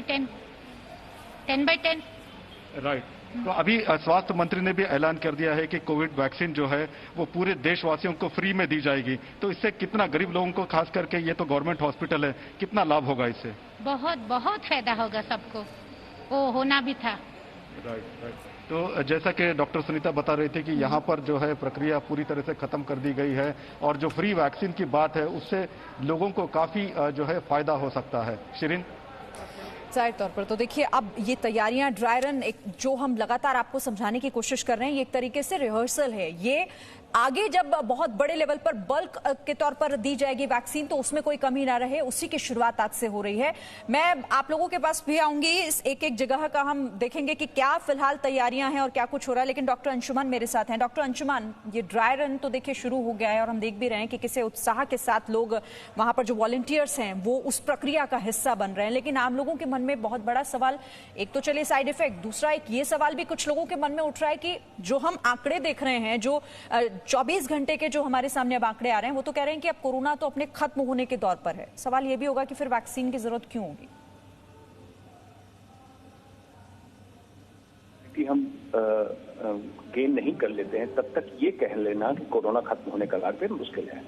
10/10, 10/10। Right. तो अभी स्वास्थ्य मंत्री ने भी ऐलान कर दिया है कि कोविड वैक्सीन जो है वो पूरे देशवासियों को फ्री में दी जाएगी। तो इससे कितना गरीब लोगों को, खास करके ये तो गवर्नमेंट हॉस्पिटल है, कितना लाभ होगा इससे? बहुत बहुत फायदा होगा सबको, वो होना भी था। राइट। तो जैसा कि डॉक्टर सुनीता बता रही थी कि यहाँ पर जो है प्रक्रिया पूरी तरह से खत्म कर दी गई है और जो फ्री वैक्सीन की बात है उससे लोगों को काफी जो है फायदा हो सकता है। शिरीन, जाहिर तौर पर तो देखिए, अब ये तैयारियां, ड्राई रन, एक जो हम लगातार आपको समझाने की कोशिश कर रहे हैं, ये एक तरीके से रिहर्सल है। ये आगे जब बहुत बड़े लेवल पर बल्क के तौर पर दी जाएगी वैक्सीन तो उसमें कोई कमी ना रहे, उसी की शुरुआत आज से हो रही है। मैं आप लोगों के पास भी आऊंगी, इस एक एक जगह का हम देखेंगे कि क्या फिलहाल तैयारियां हैं और क्या कुछ हो रहा है। लेकिन डॉक्टर अंशुमान मेरे साथ हैं। डॉक्टर अंशुमान, ये ड्राई रन तो देखिए शुरू हो गया है और हम देख भी रहे हैं कि किसी उत्साह के साथ लोग वहां पर जो वॉलंटियर्स हैं वो उस प्रक्रिया का हिस्सा बन रहे हैं। लेकिन आम लोगों के मन में बहुत बड़ा सवाल, एक तो चलिए साइड इफेक्ट, दूसरा एक ये सवाल भी कुछ लोगों के मन में उठ रहा है कि जो हम आंकड़े देख रहे हैं, जो 24 घंटे के जो हमारे सामने अब आंकड़े आ रहे हैं, वो तो कह रहे हैं कि अब कोरोना तो अपने खत्म होने के दौर पर है। सवाल ये भी होगा कि फिर वैक्सीन की जरूरत क्यों होगी? कि हम गेन नहीं कर लेते हैं तब तक ये कह लेना कि कोरोना खत्म होने का लागत मुश्किल है।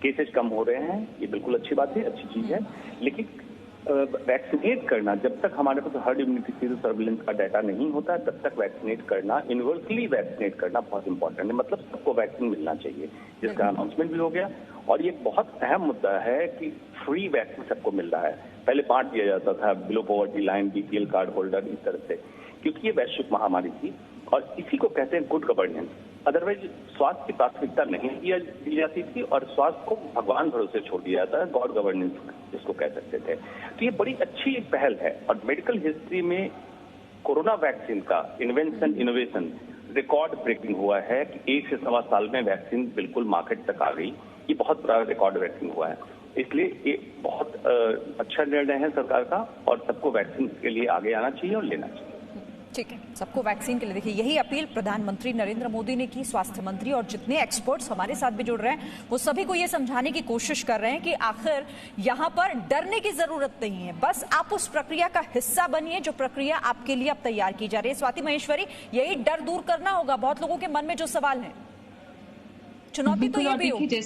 केसेज कम हो रहे हैं, ये बिल्कुल अच्छी बात है, अच्छी चीज है। लेकिन वैक्सीनेट करना, जब तक हमारे पास हर्ड इम्यूनिटी सीरो सर्विलेंस का डाटा नहीं होता है तब तक वैक्सीनेट करना, यूनिवर्सली वैक्सीनेट करना बहुत इंपॉर्टेंट है। मतलब सबको वैक्सीन मिलना चाहिए, जिसका अनाउंसमेंट भी हो गया। और ये बहुत अहम मुद्दा है कि फ्री वैक्सीन सबको मिल रहा है। पहले बांट दिया जाता था below poverty line, BPL card holder, इस तरह से, क्योंकि ये वैश्विक महामारी थी और इसी को कहते हैं गुड गवर्नेंस। अदरवाइज स्वास्थ्य की प्राथमिकता नहीं दी जाती थी और स्वास्थ्य को भगवान भरोसे छोड़ दिया जाता है, गॉड गवर्नेंस जिसको कह सकते थे। तो ये बड़ी अच्छी एक पहल है और मेडिकल हिस्ट्री में कोरोना वैक्सीन का इनोवेशन रिकॉर्ड ब्रेकिंग हुआ है कि 1 से सवा साल में वैक्सीन बिल्कुल मार्केट तक आ गई। ये बहुत बड़ा रिकॉर्ड ब्रेकिंग हुआ है, इसलिए ये बहुत अच्छा निर्णय है सरकार का और सबको वैक्सीन के लिए आगे आना चाहिए और लेना चाहिए। ठीक है, सबको वैक्सीन के लिए। देखिए, यही अपील प्रधानमंत्री नरेंद्र मोदी ने की, स्वास्थ्य मंत्री और जितने एक्सपर्ट्स हमारे साथ भी जुड़ रहे हैं वो सभी को ये समझाने की कोशिश कर रहे हैं कि आखिर यहाँ पर डरने की जरूरत नहीं है, बस आप उस प्रक्रिया का हिस्सा बनिए जो प्रक्रिया आपके लिए अब तैयार की जा रही है। स्वाति महेश्वरी, यही डर दूर करना होगा बहुत लोगों के मन में जो सवाल है। चुनौती तो ये भी होगी,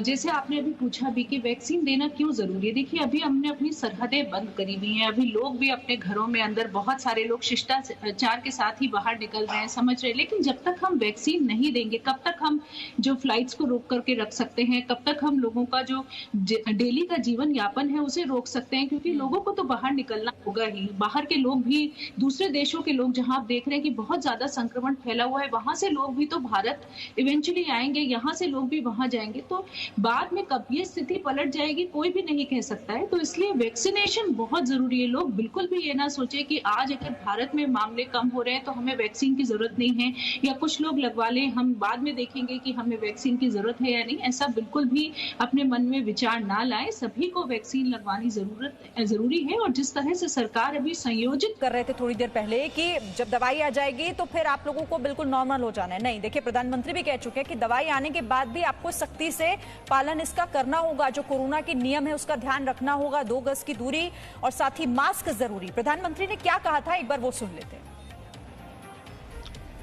जैसे आपने अभी पूछा भी कि वैक्सीन देना क्यों जरूरी है। देखिए, अभी हमने अपनी सरहदें बंद करी हुई हैं, अभी लोग भी अपने घरों में अंदर, बहुत सारे लोग शिष्टाचार के साथ ही बाहर निकल रहे हैं, समझ रहे हैं। लेकिन जब तक हम वैक्सीन नहीं देंगे, कब तक हम जो फ्लाइट्स को रोक करके रख सकते हैं, कब तक हम लोगों का जो डेली का जीवन यापन है उसे रोक सकते हैं? क्योंकि लोगों को तो बाहर निकलना होगा ही। बाहर के लोग भी, दूसरे देशों के लोग, जहां आप देख रहे हैं कि बहुत ज्यादा संक्रमण फैला हुआ है, वहां से लोग भी तो भारत इवेंचुअली आएंगे, यहाँ से लोग भी वहां जाएंगे। तो बाद में कब ये स्थिति पलट जाएगी कोई भी नहीं कह सकता है। तो इसलिए वैक्सीनेशन बहुत जरूरी है। लोग बिल्कुल भी ये ना सोचे कि आज अगर भारत में मामले कम हो रहे हैं तो हमें वैक्सीन की जरूरत नहीं है, या कुछ लोग लगवा लें, हम बाद में देखेंगे कि हमें वैक्सीन की जरूरत है या नहीं। ऐसा बिल्कुल भी अपने मन में विचार ना लाए। सभी को वैक्सीन लगवानी जरूरी है। और जिस तरह से सरकार अभी संयोजित कर रहे थे थोड़ी देर पहले कि जब दवाई आ जाएगी तो फिर आप लोगों को बिल्कुल नॉर्मल हो जाना है, नहीं, देखिए प्रधानमंत्री भी कह चुके हैं कि दवाई आने के बाद भी आपको सख्ती से पालन इसका करना होगा, जो कोरोना के नियम है उसका ध्यान रखना होगा, 2 गज की दूरी और साथ ही मास्क जरूरी। प्रधानमंत्री ने क्या कहा था, एक बार वो सुन लेते हैं।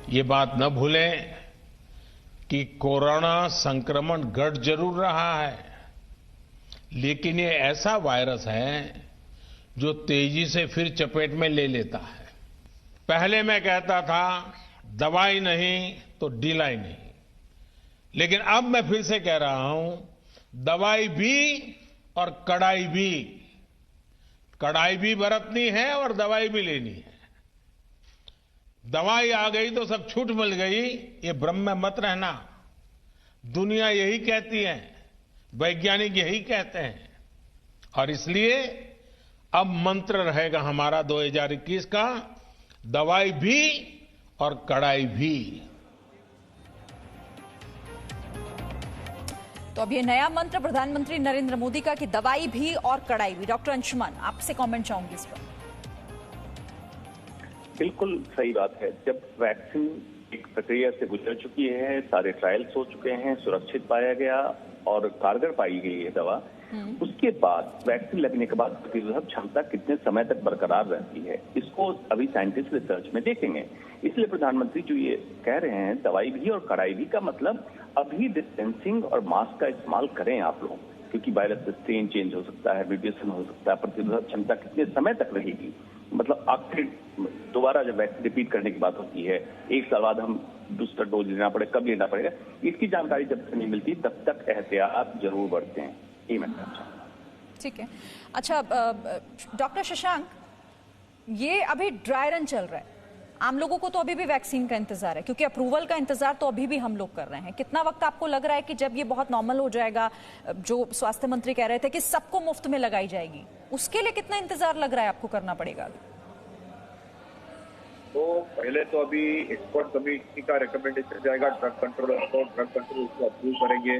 ये बात न भूलें कि कोरोना संक्रमण घट जरूर रहा है, लेकिन ये ऐसा वायरस है जो तेजी से फिर चपेट में ले लेता है। पहले मैं कहता था दवाई नहीं तो ढिलाई नहीं, लेकिन अब मैं फिर से कह रहा हूं, दवाई भी और कड़ाई भी। कड़ाई भी बरतनी है और दवाई भी लेनी है। दवाई आ गई तो सब छूट मिल गई, ये भ्रम में मत रहना। दुनिया यही कहती है, वैज्ञानिक यही कहते हैं, और इसलिए अब मंत्र रहेगा हमारा 2021 का, दवाई भी और कड़ाई भी। तो अब ये नया मंत्र प्रधानमंत्री नरेंद्र मोदी का कि दवाई भी और कड़ाई भी। डॉक्टर अंशुमान, आपसे कमेंट चाहूंगी इस पर। बिल्कुल सही बात है। जब वैक्सीन एक प्रक्रिया से गुजर चुकी है, सारे ट्रायल्स हो चुके हैं, सुरक्षित पाया गया और कारगर पाई गई है दवा, उसके बाद वैक्सीन लगने के बाद प्रतिरोधक क्षमता कितने समय तक बरकरार रहती है, इसको अभी साइंटिस्ट रिसर्च में देखेंगे। इसलिए प्रधानमंत्री जो ये कह रहे हैं दवाई भी और कड़ाई भी का मतलब अभी डिस्टेंसिंग और मास्क का इस्तेमाल करें आप लोग, क्योंकि वायरस स्ट्रेन चेंज हो सकता है, म्यूटेशन हो सकता है, प्रतिरोधक क्षमता कितने समय तक रहेगी, मतलब आखिर दोबारा जब वैक्सीन रिपीट करने की बात होती है 1 साल बाद हम बूस्टर डोज लेना पड़ेगा, कब लेना पड़ेगा, इसकी जानकारी जब तक नहीं मिलती तब तक एहतियात जरूर बरतें, ये मैं कहना चाहूँगा। ठीक है। अच्छा डॉक्टर शशांक, ये अभी ड्राई रन चल रहा है, आम लोगों को तो अभी भी वैक्सीन का इंतजार है, क्योंकि अप्रूवल का इंतजार तो अभी भी हम लोग कर रहे हैं। कितना वक्त आपको लग रहा है कि जब ये बहुत नॉर्मल हो जाएगा, जो स्वास्थ्य मंत्री कह रहे थे कि सबको मुफ्त में लगाई जाएगी, उसके लिए कितना इंतजार लग रहा है आपको करना पड़ेगा? तो पहले तो अभी एक्सपर्ट कमेटी का रिकमेंडेशन जाएगा, ड्रग कंट्रोल उसको अप्रूव करेंगे,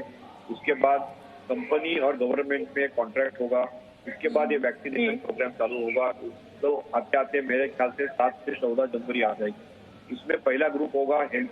उसके बाद कंपनी और गवर्नमेंट में कॉन्ट्रैक्ट होगा, उसके बाद ये वैक्सीनेशन प्रोग्राम चालू होगा। तो आते आते मेरे ख्याल से 7 से 14 जनवरी आ जाएगी। इसमें पहला ग्रुप होगा हेल्थ